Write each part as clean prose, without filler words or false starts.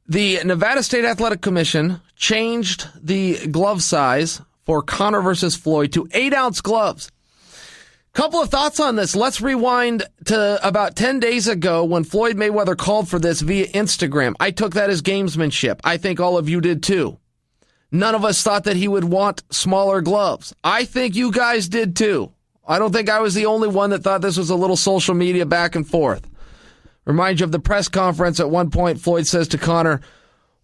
The Nevada State Athletic Commission changed the glove size for Conor versus Floyd to 8-ounce gloves. Couple of thoughts on this. Let's rewind to about 10 days ago when Floyd Mayweather called for this via Instagram. I took that as gamesmanship. I think all of you did too. None of us thought that he would want smaller gloves. I think you guys did too. I don't think I was the only one that thought this was a little social media back and forth. Remind you of the press conference. At one point, Floyd says to Conor,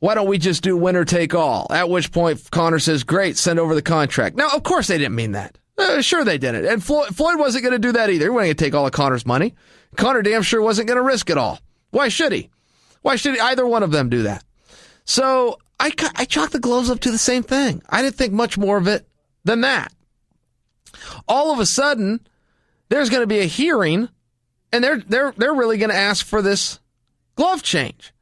"Why don't we just do winner take all?" At which point, Conor says, "Great, send over the contract." Now, of course they didn't mean that. Sure they didn't. And Floyd wasn't going to do that either. He wasn't going to take all of Conor's money. Conor damn sure wasn't going to risk it all. Why should he? Why should either one of them do that? So I chalked the gloves up to the same thing. I didn't think much more of it than that. All of a sudden, there's going to be a hearing, and they're really going to ask for this glove change.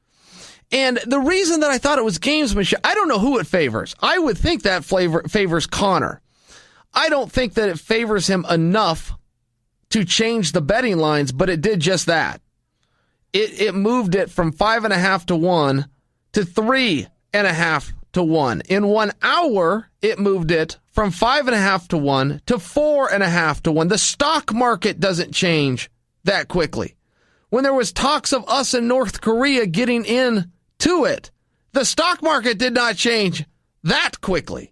And the reason that I thought it was gamesmanship, I don't know who it favors. I would think that favors Conor. I don't think that it favors him enough to change the betting lines, but it did just that. It moved it from 5.5 to 1 to 3.5 to 1. In 1 hour, it moved it from 5.5 to 1 to 4.5 to 1. The stock market doesn't change that quickly. When there was talks of us in North Korea getting into it, the stock market did not change that quickly.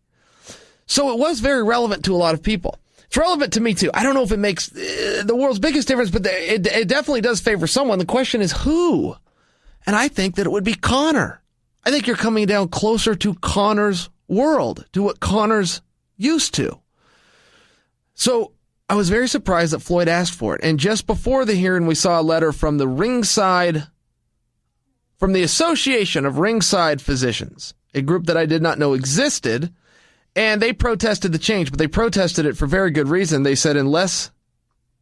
So it was very relevant to a lot of people. It's relevant to me too. I don't know if it makes the world's biggest difference, but it definitely does favor someone. The question is who? And I think that it would be Conor. I think you're coming down closer to Conor's world, to what Conor's used to. So I was very surprised that Floyd asked for it. And just before the hearing, we saw a letter from the Association of Ringside Physicians, a group that I did not know existed. And they protested the change, but they protested it for very good reason. They said, unless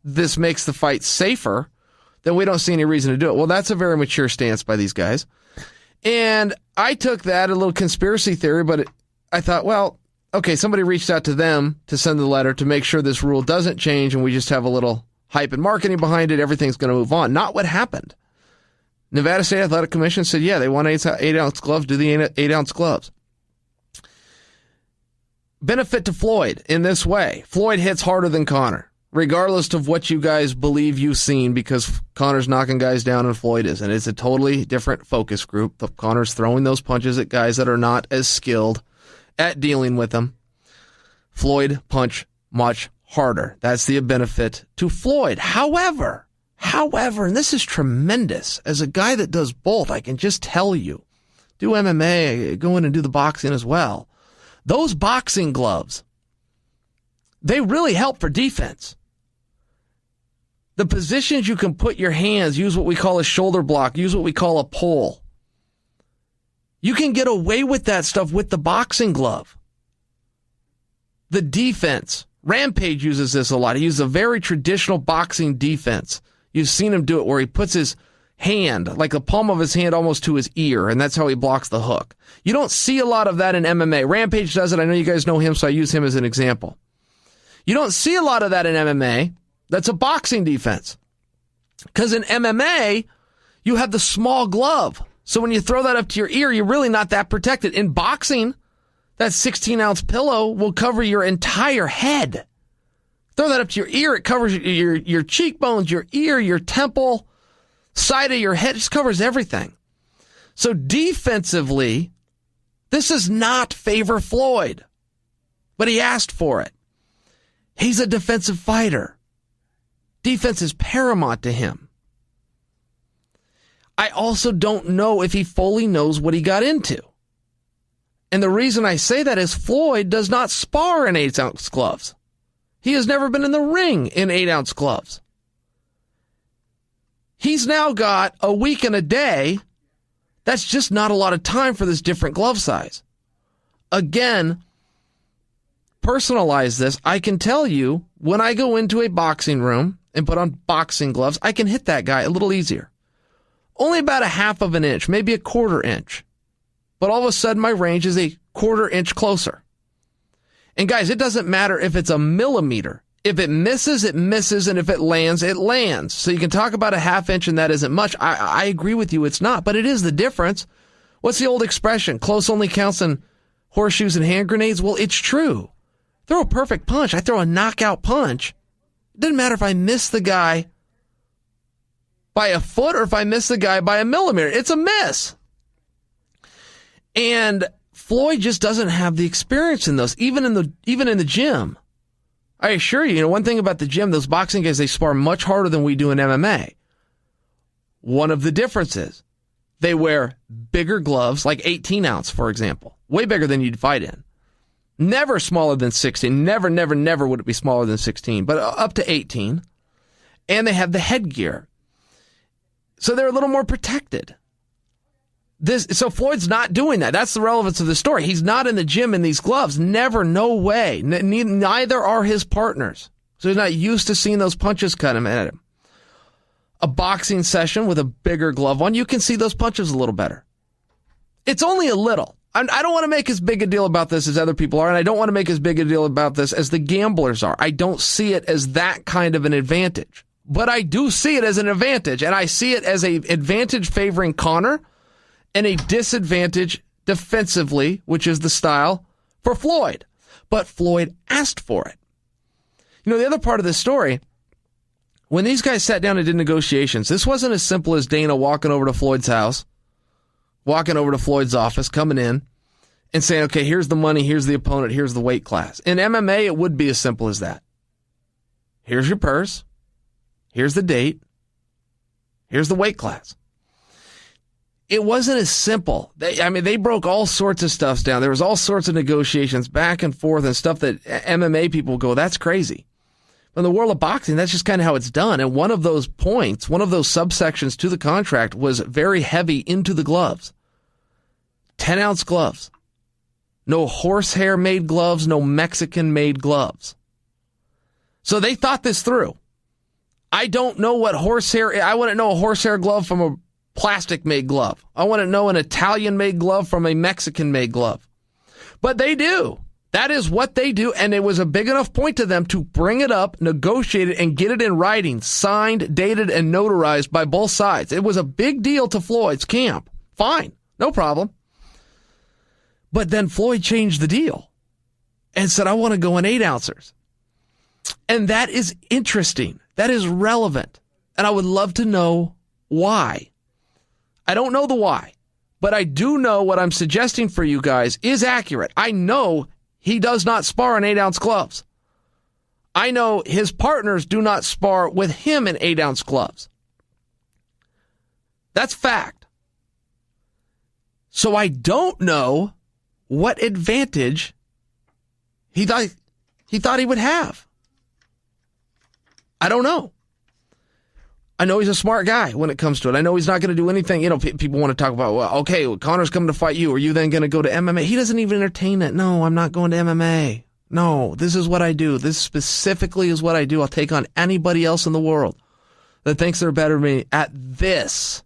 this makes the fight safer, then we don't see any reason to do it. Well, that's a very mature stance by these guys. And I took that, a little conspiracy theory, but I thought, well, okay, somebody reached out to them to send the letter to make sure this rule doesn't change and we just have a little hype and marketing behind it. Everything's going to move on. Not what happened. Nevada State Athletic Commission said, yeah, they want 8-ounce gloves, do the 8-ounce gloves. Benefit to Floyd in this way. Floyd hits harder than Conor, regardless of what you guys believe you've seen, because Conor's knocking guys down and Floyd isn't. It's a totally different focus group. Conor's throwing those punches at guys that are not as skilled at dealing with them. Floyd punch much harder. That's the benefit to Floyd. However, and this is tremendous, as a guy that does both, I can just tell you, do MMA, go in and do the boxing as well. Those boxing gloves, they really help for defense. The positions you can put your hands, use what we call a shoulder block, use what we call a pull. You can get away with that stuff with the boxing glove. The defense, Rampage uses this a lot. He uses a very traditional boxing defense. You've seen him do it where he puts his hand, like the palm of his hand, almost to his ear, and that's how he blocks the hook. You don't see a lot of that in MMA. Rampage does it. I know you guys know him, so I use him as an example. You don't see a lot of that in MMA. That's a boxing defense. Because in MMA, you have the small glove. So when you throw that up to your ear, you're really not that protected. In boxing, that 16-ounce pillow will cover your entire head. Throw that up to your ear, it covers your cheekbones, your ear, your temple, side of your head, just covers everything. So defensively, this does not favor Floyd, but he asked for it. He's a defensive fighter. Defense is paramount to him. I also don't know if he fully knows what he got into. And the reason I say that is Floyd does not spar in 8-ounce gloves. He has never been in the ring in 8-ounce gloves. He's now got a week and a day. That's just not a lot of time for this different glove size. Again, personalize this. I can tell you, when I go into a boxing room and put on boxing gloves, I can hit that guy a little easier. Only about 1/2 of an inch, maybe 1/4 inch. But all of a sudden, my range is 1/4 inch closer. And guys, it doesn't matter if it's a millimeter. If it misses, it misses, and if it lands, it lands. So you can talk about 1/2 inch, and that isn't much. I agree with you, it's not, but it is the difference. What's the old expression? Close only counts in horseshoes and hand grenades? Well, it's true. Throw a perfect punch. I throw a knockout punch. It doesn't matter if I miss the guy by a foot or if I miss the guy by a millimeter. It's a miss. And Floyd just doesn't have the experience in those, even in the gym. I assure you, one thing about the gym, those boxing guys, they spar much harder than we do in MMA. One of the differences, they wear bigger gloves, like 18 ounce, for example. Way bigger than you'd fight in. Never smaller than 16. Never, never, never would it be smaller than 16, but up to 18. And they have the headgear. So they're a little more protected. So Floyd's not doing that. That's the relevance of the story. He's not in the gym in these gloves. Never, no way. Neither are his partners. So he's not used to seeing those punches cut him at him. A boxing session with a bigger glove on, you can see those punches a little better. It's only a little. I don't want to make as big a deal about this as other people are, and I don't want to make as big a deal about this as the gamblers are. I don't see it as that kind of an advantage. But I do see it as an advantage, and I see it as an advantage favoring Conor and a disadvantage defensively, which is the style, for Floyd. But Floyd asked for it. The other part of this story, when these guys sat down and did negotiations, this wasn't as simple as Dana walking over to Floyd's house, walking over to Floyd's office, coming in, and saying, okay, here's the money, here's the opponent, here's the weight class. In MMA, it would be as simple as that. Here's your purse, here's the date, here's the weight class. It wasn't as simple. They broke all sorts of stuff down. There was all sorts of negotiations back and forth and stuff that MMA people go, that's crazy. But in the world of boxing, that's just kind of how it's done. And one of those points, one of those subsections to the contract was very heavy into the gloves. 10-ounce gloves. No horsehair-made gloves, no Mexican-made gloves. So they thought this through. I don't know what horsehair... I wouldn't know a horsehair glove from a plastic-made glove. I wouldn't know an Italian-made glove from a Mexican-made glove. But they do. That is what they do, and it was a big enough point to them to bring it up, negotiate it, and get it in writing, signed, dated, and notarized by both sides. It was a big deal to Floyd's camp. Fine. No problem. But then Floyd changed the deal and said, I want to go in 8-ouncers. And that is interesting. That is relevant. And I would love to know why. I don't know the why, but I do know what I'm suggesting for you guys is accurate. I know he does not spar in 8-ounce gloves. I know his partners do not spar with him in 8-ounce gloves. That's fact. So I don't know what advantage he thought he would have. I don't know. I know he's a smart guy when it comes to it. I know he's not going to do anything. People want to talk about, well, okay, Conor's coming to fight you. Are you then going to go to MMA? He doesn't even entertain it. No, I'm not going to MMA. No, this is what I do. This specifically is what I do. I'll take on anybody else in the world that thinks they're better than me at this.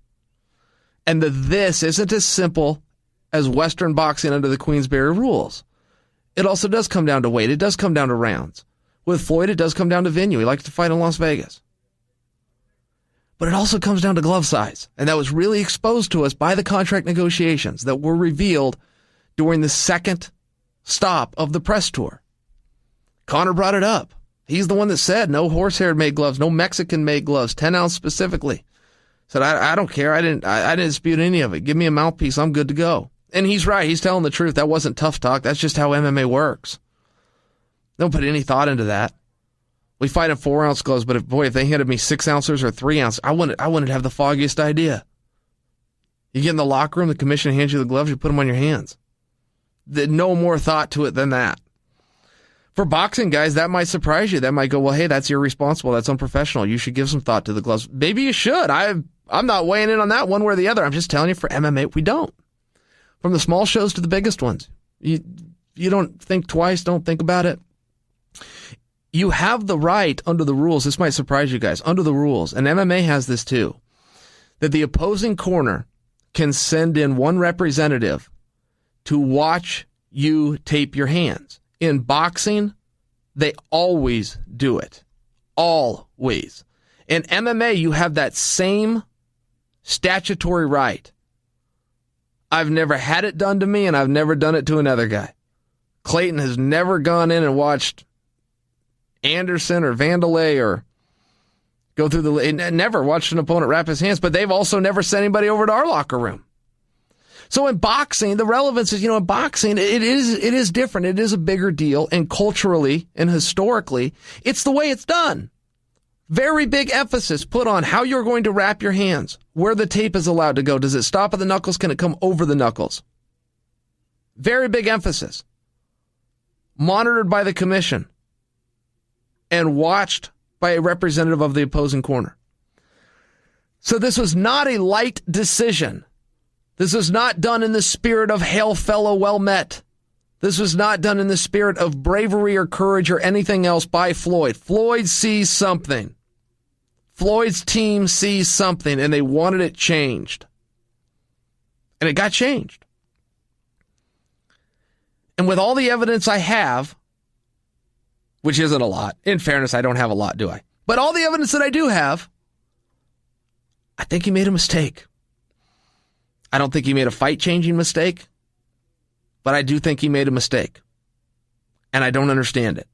And this isn't as simple as Western boxing under the Queensberry rules. It also does come down to weight. It does come down to rounds. With Floyd, it does come down to venue. He likes to fight in Las Vegas. But it also comes down to glove size. And that was really exposed to us by the contract negotiations that were revealed during the second stop of the press tour. Conor brought it up. He's the one that said no horsehair-made gloves, no Mexican-made gloves, 10-ounce specifically. Said, I don't care. I didn't dispute any of it. Give me a mouthpiece. I'm good to go. And he's right. He's telling the truth. That wasn't tough talk. That's just how MMA works. Don't put any thought into that. We fight in 4-ounce gloves, but if they handed me 6-ouncers or 3-ounce, I wouldn't have the foggiest idea. You get in the locker room, the commissioner hands you the gloves, you put them on your hands. No more thought to it than that. For boxing guys, that might surprise you. That might go, well, hey, that's irresponsible. That's unprofessional. You should give some thought to the gloves. Maybe you should. I'm not weighing in on that one way or the other. I'm just telling you, for MMA, we don't. From the small shows to the biggest ones. You don't think twice, don't think about it. You have the right under the rules. This might surprise you guys. Under the rules, and MMA has this too, that the opposing corner can send in one representative to watch you tape your hands. In boxing, they always do it. Always. In MMA, you have that same statutory right. I've never had it done to me, and I've never done it to another guy. Clayton has never gone in and watched Anderson or Vanderlei or go through never watched an opponent wrap his hands, but they've also never sent anybody over to our locker room. So in boxing, the relevance is, in boxing, it is different. It is a bigger deal, and culturally and historically, it's the way it's done. Very big emphasis put on how you're going to wrap your hands, where the tape is allowed to go. Does it stop at the knuckles? Can it come over the knuckles? Very big emphasis. Monitored by the commission and watched by a representative of the opposing corner. So this was not a light decision. This was not done in the spirit of hail fellow well met. This was not done in the spirit of bravery or courage or anything else by Floyd. Floyd sees something. Floyd's team sees something, and they wanted it changed. And it got changed. And with all the evidence I have, which isn't a lot, in fairness, I don't have a lot, do I? But all the evidence that I do have, I think he made a mistake. I don't think he made a fight-changing mistake, but I do think he made a mistake. And I don't understand it.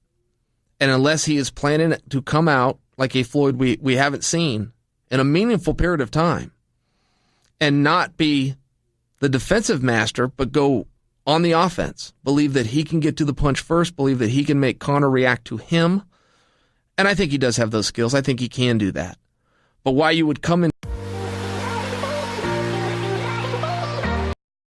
And unless he is planning to come out like a Floyd we haven't seen in a meaningful period of time and not be the defensive master, but go on the offense, believe that he can get to the punch first, believe that he can make Conor react to him. And I think he does have those skills. I think he can do that. But why you would come in